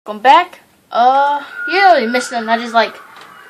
Come back. You really missed them. I just like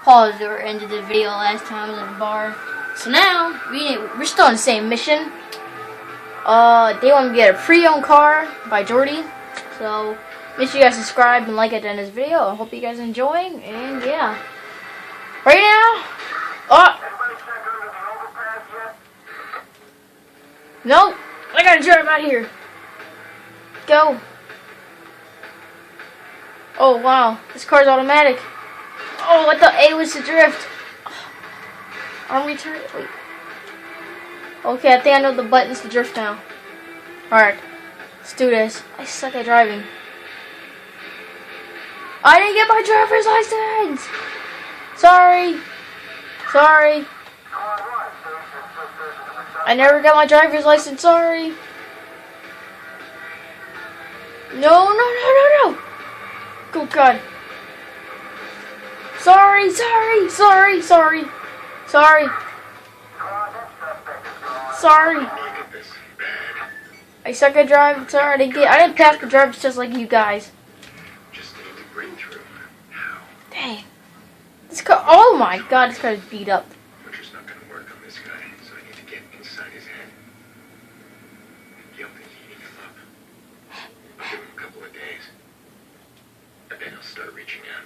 paused or ended the video last time in the bar. So now we're still on the same mission. They want me to get a pre-owned car by Jordy. So make sure you guys subscribe and like at the end of this video. I hope you guys are enjoying. And yeah, right now, no, I gotta drive out here. Go. Oh wow, this car's automatic. Oh, I thought A was to drift. I'm returning. Wait. Okay, I think I know the buttons to drift now. Alright, let's do this. I suck at driving. I didn't get my driver's license! Sorry. Sorry. I never got my driver's license, sorry. No. Oh God. Sorry. I suck at driving. Sorry, I didn't pass the driver's test like you guys. Just need to bring through now. Dang. This car. Oh my God, this car is beat up. Butcher's not gonna work on this guy, so I need to get inside his head. You don't think heating him up? I'll give him a couple of days, and then I'll start reaching out.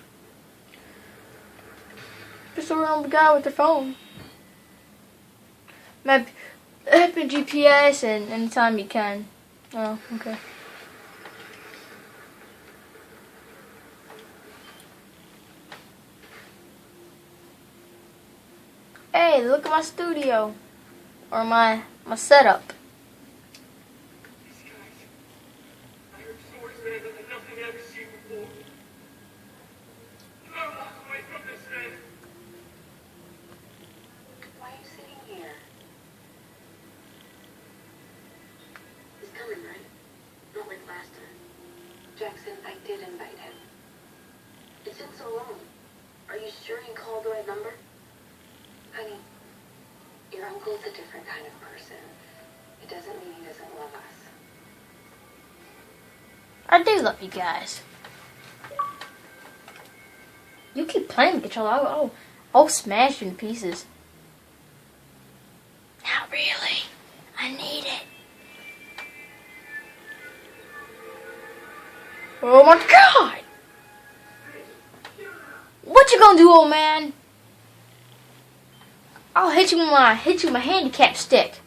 Just around the guy with the phone. Map and GPS and anytime you can. Oh, okay. Hey, look at my studio. Or my setup. Jackson, I did invite him. It's been so long. Are you sure you called the right number? Honey, your uncle's a different kind of person. It doesn't mean he doesn't love us. I do love you guys. You keep playing the controller. I'll smash you in pieces. Not really. I need it. Oh my God! What you gonna do, old man? I'll hit you with my handicap stick.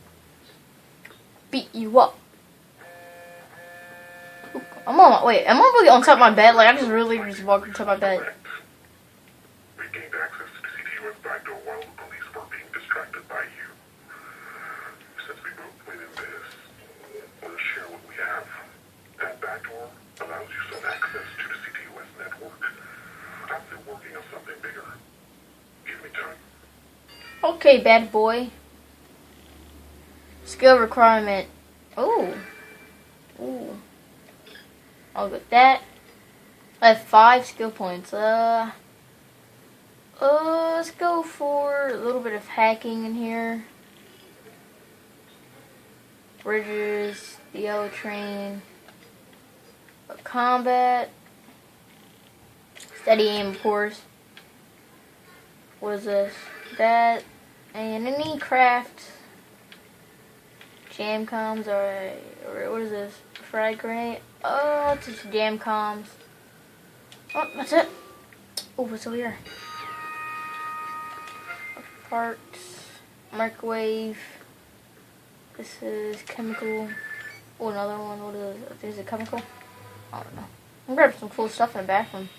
Beat you up. Am I really on top of my bed? Like I just really walked on top of my bed. We gained access to the CTUS backdoor while the police were being distracted by you. Since we both went in this, we'll share what we have. That backdoor allows you some access to the CTUS network. I'm still working on something bigger. Give me time. Okay, bad boy. Skill requirement. Ooh. I'll get that. I have 5 skill points. Let's go for a little bit of hacking in here. Bridges, the yellow train. Combat, steady aim, of course. What is this? That, and any craft, jam comms, or what is this? Frag grenade. Oh, it's just jam comms. Oh, that's it. Oh, what's over here? Parts, microwave. This is chemical. Oh, another one. What is it? Is it chemical? I don't know. I'm grabbing some cool stuff in the bathroom.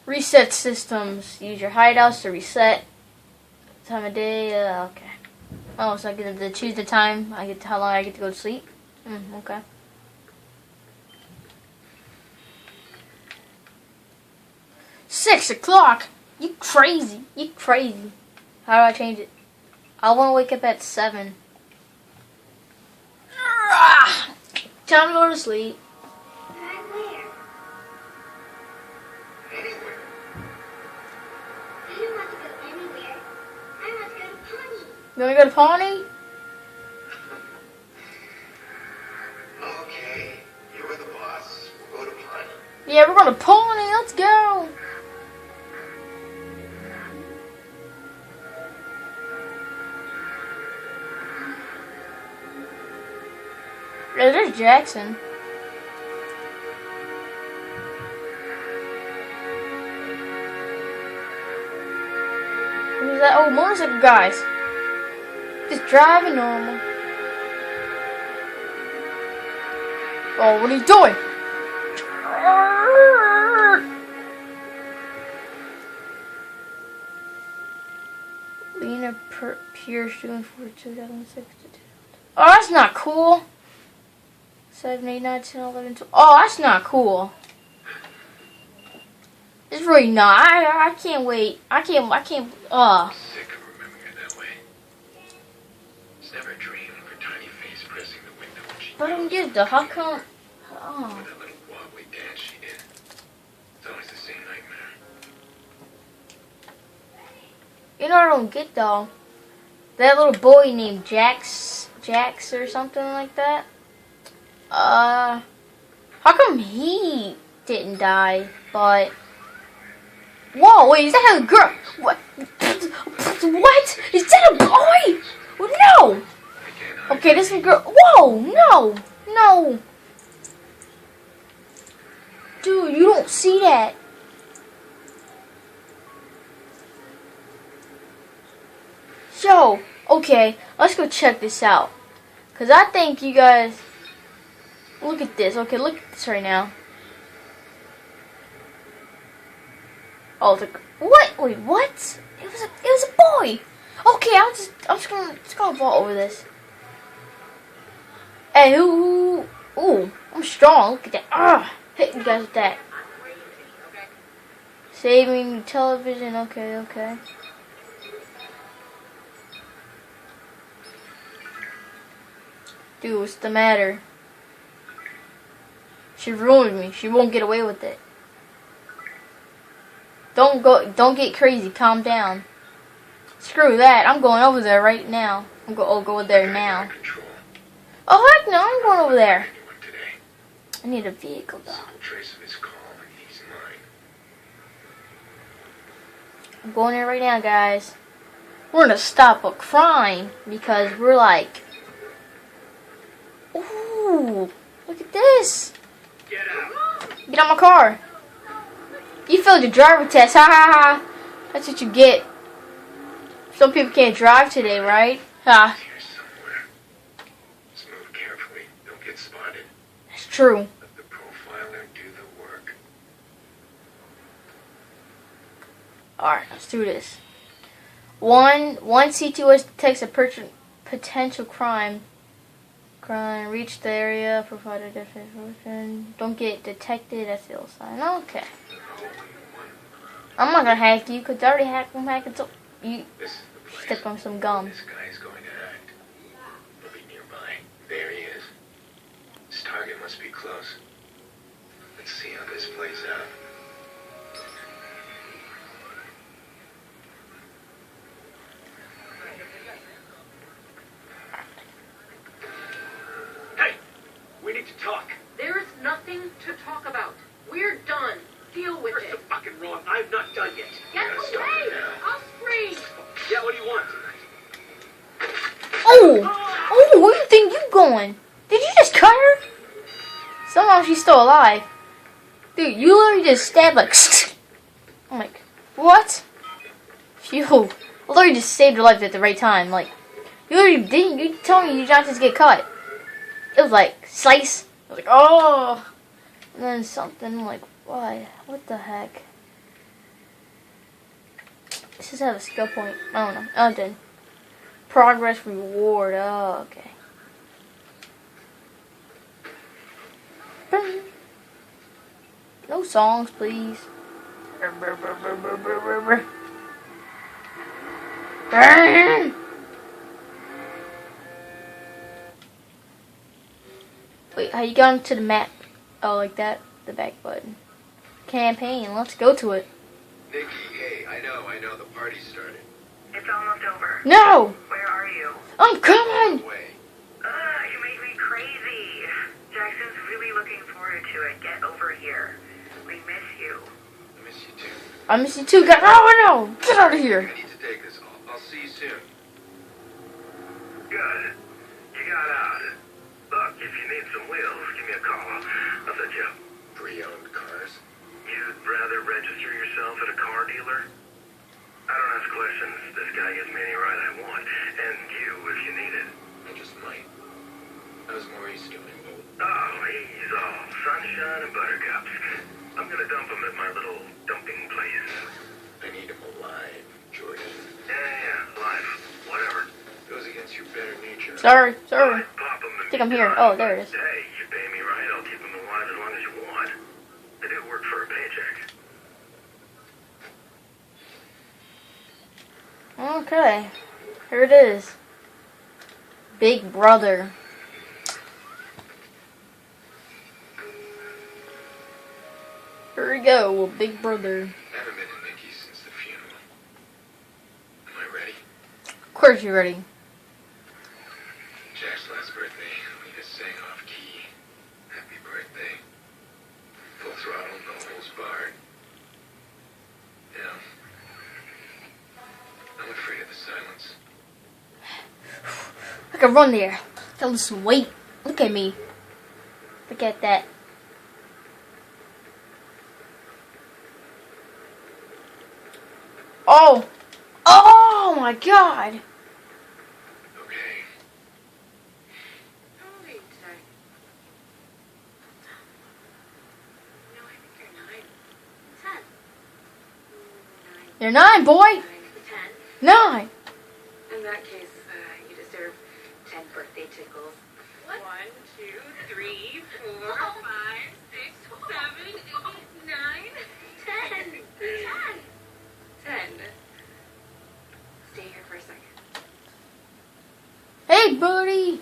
Reset systems. Use your hideouts to reset. Time of day. Okay. Oh, so I get to choose the time. How long I get to go to sleep. Okay. $6 You crazy. You crazy. How do I change it? I want to wake up at 7. Time to go to sleep. You want to go to Pawnee? Okay, you're the boss. We'll go to Pawnee. Yeah, we're gonna pony. Let's go. Yeah, there's Jackson. Who's that? Oh, motorcycle guys. Just driving normal. Oh, what are you doing? Lena Pierce doing for 2006. Oh, that's not cool. 7, 8, 9, 10, 11, 12. Oh, that's not cool. It's really not. I can't wait. I can't. Sick of remembering her that way. It's never a dream of her tiny face pressing the window when she But I don't get the how come? Oh. with that little wobbly dance she did. It's always the same nightmare. You know what I don't get though? That little boy named Jax or something like that. How come he didn't die? But whoa, wait, is that a girl? What? What? Is that a boy? No. Okay, this is a girl. Whoa, no, no. Dude, you don't see that. Yo, okay, let's go check this out. Cause I think you guys look at this. Okay, look at this right now. Oh, what? Wait, what? It was a boy. Okay, I'm just gonna vault over this. Hey, ooh, I'm strong. Look at that. Hit you guys with that. Saving television. Okay. Dude, what's the matter? She ruined me. She won't get away with it. Don't get crazy. Calm down. Screw that. I'm going over there right now. I'll go there now. Oh heck no, I'm going over there. I need a vehicle though. I'm going there right now, guys. We're gonna stop a crime because we're like, ooh, look at this. Get out my car. You failed your driver test. Ha ha ha. That's what you get. Some people can't drive today, right? Ha. Move carefully. Don't get spotted. That's true. Let the profiler do the work. Alright, let's do this. One CTOS detects a potential crime. Reach the area, provide a definition. Don't get detected, that's the old sign. Okay. I'm not gonna hack you, because I already hacked him, so you step on some gum. This guy is going to act. He'll be nearby. There he is. His target must be close. Let's see how this plays out. Hey! We need to talk. There's nothing to talk about. We're done. Deal with You're it. so fucking wrong. I'm not done yet. Get Gotta stop away! it now. I'll scream! Yeah, what do you want? Oh, where do you think you going? Did you just cut her? Somehow she's still alive. Dude, you literally just stabbed like, I'm like, what? Phew. I literally just saved her life at the right time. Like, you literally didn't, you told me you not just get cut. It was like, slice. I was like, oh. And then something, I'm like, why? What the heck? This just have a skill point. I don't know. Oh, it did. Progress reward. Oh, okay. No songs, please. Wait, how you got onto the map? Oh, like that? The back button. Campaign, let's go to it. Nikki, hey, I know, the party started. It's almost over. No! Where are you? I'm coming! Wait. You make me crazy. Jackson's really looking forward to it. Get over here. We miss you. I miss you too. I miss you too, guys. Oh no! Get out of here! I need to take this. I'll see you soon. Good. You got out. Look, if you need some wheels, give me a call. I'll set you up. Pre-owned cars. You'd rather register yourself at a car dealer? I don't ask questions. This guy gives me any ride I want. And you, if you need it. I just might. How's Maurice doing? Oh, he's all sunshine and buttercups. I'm gonna dump him at my little dumping place. I need him alive, Jordan. Yeah, life. Whatever. Goes against your better nature. Sorry. Pop him I think I'm here. Oh, there it is. Hey, you pay me right, I'll keep him alive as long as you want. I do work for a paycheck. Okay. Here it is. Big Brother. Here we go, Big Brother. I haven't been to Nikki's since the funeral. Am I ready? Of course you're ready. Jack's last birthday, we just sang off key. Happy birthday. Full throttle, no holds barred. Yeah. I'm afraid of the silence. I can run there. Feel this weight. Look at me. Look at that. Oh! Oh my god! Okay. How old are you today? No, I think you're 9. 10. 9. You're 9, boy! 10. 9! In that case, you deserve 10 birthday tickles. What? 1, 2, 3, 4, 5, 6, 7, 8, 9, 10. 10. Stay here for a second. Hey, buddy!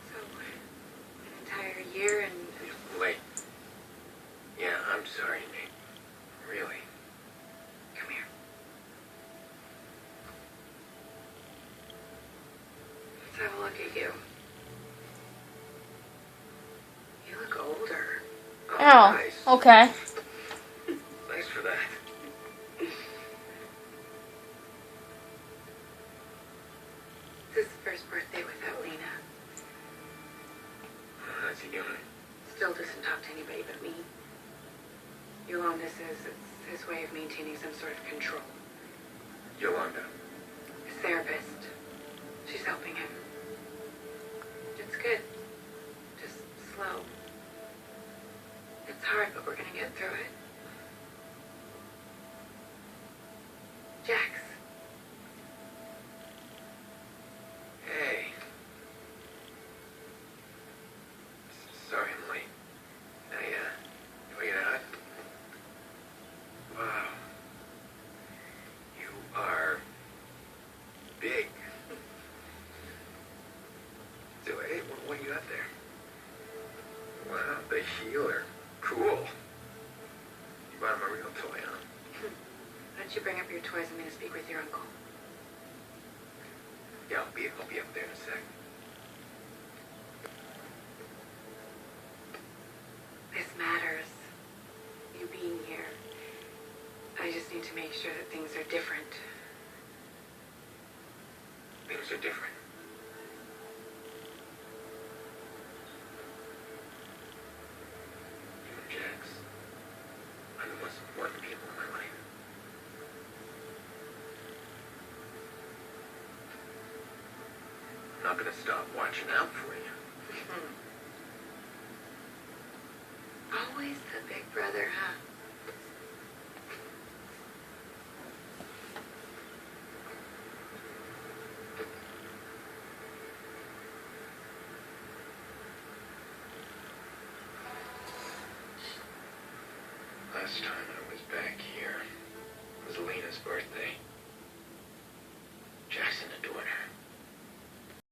So, an entire year and... Wait. Yeah, I'm sorry, Nate. Really. Come here. Let's have a look at you. You look older. Oh, Nice. okay. Thanks for that. This is his first birthday without Lena. How's he doing? Still doesn't talk to anybody but me. Yolanda says it's his way of maintaining some sort of control. Yolanda. His therapist. She's helping him. It's good. Just slow. It's hard, but we're gonna get through it. Jax. Hey. Sorry I'm late. Do I get out? Wow. You are big. So, hey, what you got there? Wow, the healer. Cool. You bought him a real toy, huh? Why don't you bring up your toys? I'm gonna speak with your uncle. Yeah, I'll be up there in a sec. This matters. You being here. I just need to make sure that things are different. Things are different. You and Jax are the most important people in my life. I'm not gonna stop watching out for you. Always the big brother, huh? Last time I was back here was Lena's birthday. Jackson adored her.